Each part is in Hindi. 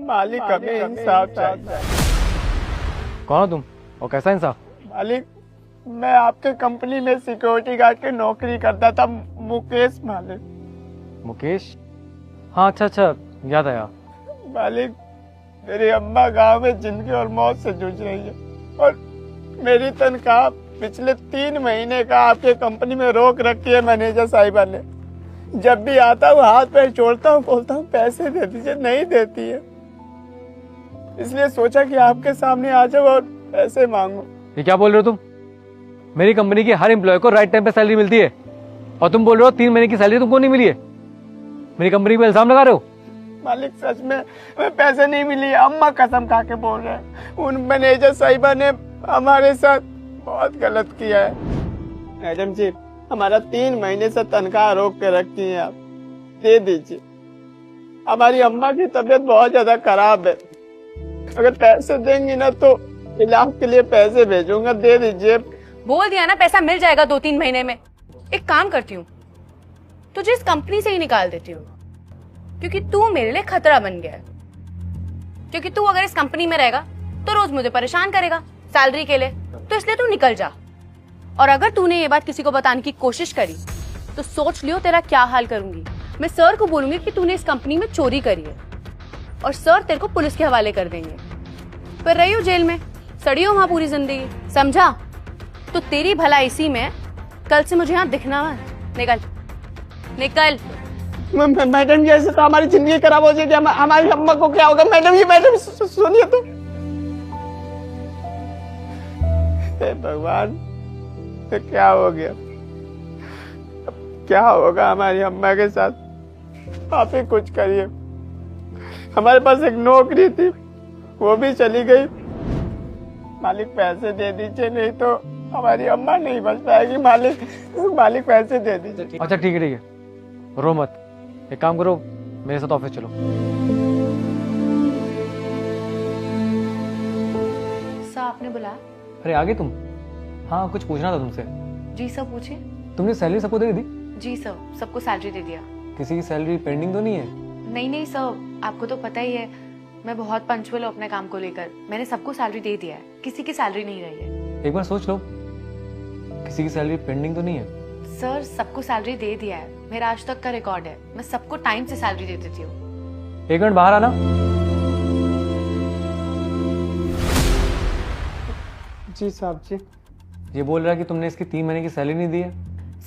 मालिक हमें इंसाफ चाहिए। कौन हो तुम और कैसा इंसाफ? मालिक, मैं आपके कंपनी में सिक्योरिटी गार्ड की नौकरी करता था, मुकेश मालिक। मुकेश? हाँ अच्छा याद आया। मालिक, मेरी अम्मा गांव में जिंदगी और मौत से जूझ रही है और मेरी तनख्वाह पिछले 3 महीने का आपके कंपनी में रोक रखी है मैनेजर साहिबा ने। जब भी आता हूँ हाथ पैर जोड़ता हूँ, बोलता हूँ पैसे दे दीजिए, नहीं देती है। इसलिए सोचा कि आपके सामने आ जाओ और पैसे मांगो। ये क्या बोल रहे हो तुम? मेरी कंपनी के हर एम्प्लॉय को राइट टाइम पे सैलरी मिलती है और तुम बोल रहे हो 3 महीने की सैलरी तुमको नहीं मिली है। मेरी कंपनी पे इल्जाम लगा रहे हो। मालिक सच में पैसे नहीं मिली, अम्मा कसम खा के बोल रहे हैं। उन मैनेजर साहिबा ने हमारे साथ बहुत गलत किया है। मैडम जी, हमारा 3 महीने से तनख्वाह रोक के रखी है, आप दे दीजिए। हमारी अम्मा की तबीयत बहुत ज्यादा खराब है, अगर पैसे देंगी ना तो इलाज के लिए पैसे भेजूंगा, दे दीजिए। बोल दिया ना, पैसा मिल जाएगा 2-3 महीने में। एक काम करती हूँ, तुझे इस कंपनी से ही निकाल देती हूँ, क्योंकि तू मेरे लिए खतरा बन गया है। क्योंकि तू अगर इस कंपनी में रहेगा तो रोज मुझे परेशान करेगा सैलरी के लिए, तो इसलिए तू निकल जा। और अगर तूने ये बात किसी को बताने की कोशिश करी तो सोच लियो तेरा क्या हाल करूंगी। मैं सर को बोलूंगी कि तूने इस कंपनी में चोरी करी है और सर तेरे को पुलिस के हवाले कर देंगे। फिर रही हो जेल में, सड़ी हो वहां पूरी जिंदगी, समझा? तो तेरी भलाई इसी में, कल से मुझे यहाँ दिखना मत। निकल निकल। मैडम जी, ऐसे तो हमारी जिंदगी खराब हो जाएगी, हमारी अम्मा को क्या होगा? मैडम जी, मैडम सुनिए तो। हे भगवान, तो क्या हो गया? अब क्या होगा हमारी अम्मा के साथ? आप ही कुछ करिए। हमारे पास एक नौकरी थी, वो भी चली गई। मालिक पैसे दे दीजिए, नहीं तो हमारी अम्मा नहीं बच पाएगी। मालिक पैसे दे दीजिए। अच्छा ठीक है, रो मत। एक काम करो, मेरे साथ ऑफिस चलो। सर आपने बुलाया? अरे आ गई तुम? हाँ, कुछ पूछना था तुमसे। जी सर, पूछिए। तुमने सैलरी सबको दे दी? जी सर, सबको सैलरी दे दिया। किसी की सैलरी पेंडिंग तो नहीं है? नहीं सर, आपको तो पता ही है मैं बहुत पंचुअल हूँ अपने काम को लेकर। मैंने सबको सैलरी दे दिया है, किसी की सैलरी नहीं रही है। एक बार सोच लो, किसी की सैलरी पेंडिंग तो नहीं है? सर सबको सैलरी दे दिया है, मेरा आज तक का रिकॉर्ड है। मैं सबको टाइम से सैलरी दे देती हूँ। 1 मिनट बाहर आना। जी साहब जी। ये बोल रहा है कि तुमने इसकी 3 महीने की सैलरी नहीं दी है।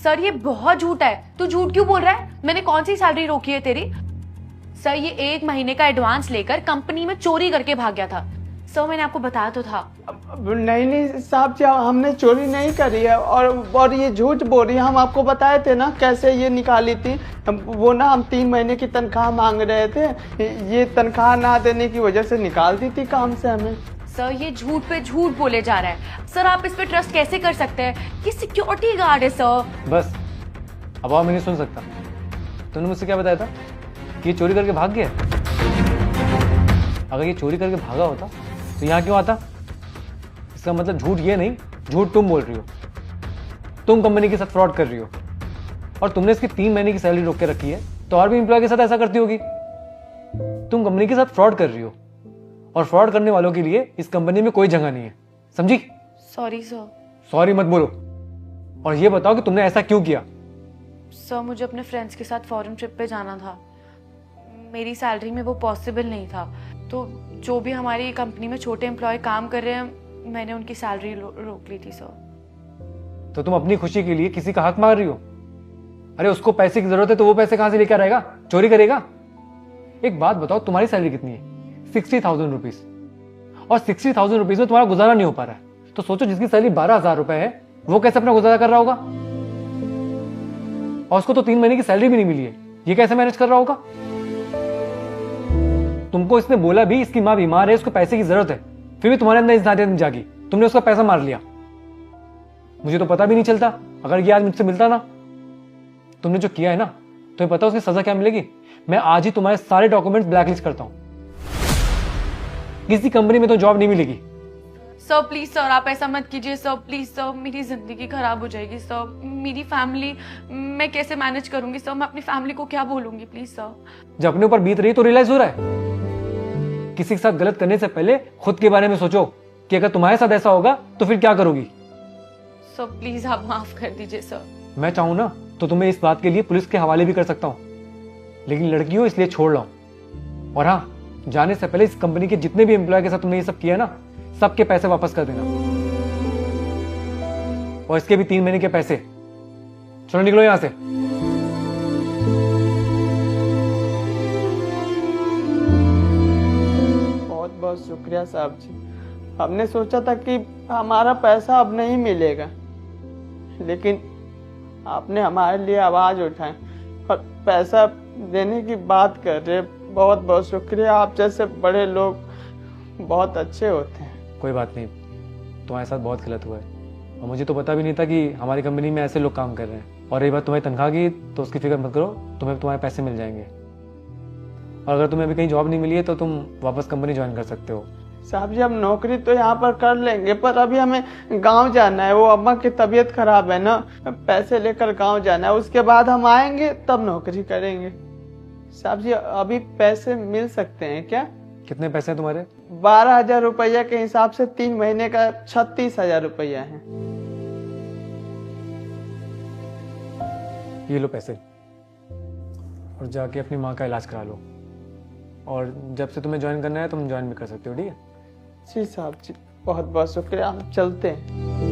सर ये बहुत झूठ है। तू झूठ क्यों बोल रहा है? मैंने कौन सी सैलरी रोकी है तेरी? सर ये 1 महीने का एडवांस लेकर कंपनी में चोरी करके भाग गया था। सर मैंने आपको बताया तो था। नहीं साहब जी, हमने चोरी नहीं करी है और ये झूठ बोल रही है। हम आपको बताए थे ना कैसे ये निकाली थी। वो ना, हम 3 महीने की तनख्वाह मांग रहे थे, ये तनख्वाह ना देने की वजह से निकाल दी थी काम से हमें। सर ये झूठ पे झूठ बोले जा रहा है। सर आप इस पे ट्रस्ट कैसे कर सकते हैं? ये सिक्योरिटी गार्ड है सर। बस अब मैं नहीं सुन सकता। तुमने मुझसे क्या बताया था कि ये चोरी करके भाग गया? अगर ये चोरी करके भागा होता तो यहाँ क्यों आता? इसका मतलब झूठ ये नहीं, झूठ तुम बोल रही हो। तुम कंपनी के साथ फ्रॉड कर रही हो और तुमने इसकी 3 महीने की सैलरी रोक के रखी है, तो और भी एम्प्लॉय के साथ ऐसा करती होगी। तुम कंपनी के साथ फ्रॉड कर रही हो और फ्रॉड करने वालों के लिए इस कंपनी में कोई जगह नहीं है, समझी? Sorry sir. सॉरी मत बोलो और ये बताओ कि तुमने ऐसा क्यों किया? सर मुझे अपने फ्रेंड्स के साथ फॉरेन ट्रिप पे जाना था, मेरी सैलरी में वो पॉसिबल नहीं था। तो जो भी हमारी कंपनी में छोटे एम्प्लॉय काम कर रहे हैं, मैंने उनकी सैलरी रोक ली थी सर। तो तुम अपनी खुशी के लिए किसी का हक मार रही हो? अरे उसको पैसे की जरूरत है तो वो पैसे कहां से लेकर आएगा? चोरी करेगा? एक बात बताओ, तुम्हारी सैलरी कितनी है? 60,000 रुपीज। और 60,000 रुपीज में तुम्हारा गुजारा नहीं हो पा रहा है, तो सोचो जिसकी सैलरी 12,000 रुपए है वो कैसे अपना गुजारा कर रहा होगा? और उसको तो 3 महीने की सैलरी भी नहीं मिली है, ये कैसे मैनेज कर रहा होगा? तुमको इसने बोला भी इसकी माँ बीमार है, उसको पैसे की जरूरत है, फिर भी तुम्हारे अंदर इंसानियत नहीं जागी, तुमने उसका पैसा मार लिया। मुझे तो पता भी नहीं चलता अगर ये आज मुझसे मिलता ना। तुमने जो किया है ना, तुम्हें पता उसकी सजा क्या मिलेगी? मैं आज ही तुम्हारे सारे डॉक्यूमेंट्स ब्लैकलिस्ट करता हूं। किसी कंपनी में तो जॉब नहीं मिलेगी। सर प्लीज सर, आप ऐसा मत कीजिए सर, प्लीज सर, मेरी जिंदगी खराब हो जाएगी सर, मेरी फैमिली मैं कैसे मैनेज करूंगी सर, मैं अपनी फैमिली को क्या बोलूंगी? Please sir. जब अपने ऊपर बीत रही है तो रियलाइज हो रहा है। किसी के साथ गलत करने से पहले खुद के बारे में सोचो कि अगर तुम्हारे साथ ऐसा होगा तो फिर क्या करोगी। सर प्लीज आप माफ कर दीजिए सर। मैं चाहूं ना तो तुम्हें इस बात के लिए पुलिस के हवाले भी कर सकता हूं, लेकिन लड़की हो इसलिए छोड़ रहा हूं। और हाँ, जाने से पहले इस कंपनी के जितने भी एम्प्लॉय के साथ तुमने ये सब किया ना, सबके पैसे वापस कर देना, और इसके भी 3 महीने के पैसे। चलो निकलो यहां से। बहुत बहुत शुक्रिया साहब जी। हमने सोचा था कि हमारा पैसा अब नहीं मिलेगा, लेकिन आपने हमारे लिए आवाज उठाई और पैसा देने की बात कर रहे। बहुत बहुत शुक्रिया। आप जैसे बड़े लोग बहुत अच्छे होते हैं। कोई बात नहीं, तुम्हारे साथ बहुत गलत हुआ है, और मुझे तो पता भी नहीं था कि हमारी कंपनी में ऐसे लोग काम कर रहे हैं। और रही बात तुम्हारी तनख्वाह की, तो उसकी फिक्र मत करो, तुम्हें तुम्हारे पैसे मिल जाएंगे। और अगर तुम्हें अभी कहीं जॉब नहीं मिली है तो तुम वापस कंपनी ज्वाइन कर सकते हो। साहब जी, हम नौकरी तो यहाँ पर कर लेंगे, पर अभी हमें गांव जाना है। वो अम्मा की तबीयत खराब है ना, पैसे लेकर गांव जाना है। उसके बाद हम आएंगे तब नौकरी करेंगे। साहब जी, अभी पैसे मिल सकते हैं क्या? कितने पैसे हैं तुम्हारे? 12,000 रुपया के हिसाब से 3 महीने का 36,000 रुपया है। ये लो पैसे, और जाके अपनी माँ का इलाज करा लो। और जब से तुम्हें ज्वाइन करना है तुम ज्वाइन भी कर सकते हो, ठीक है? जी साहब जी, बहुत बहुत शुक्रिया। हम चलते हैं।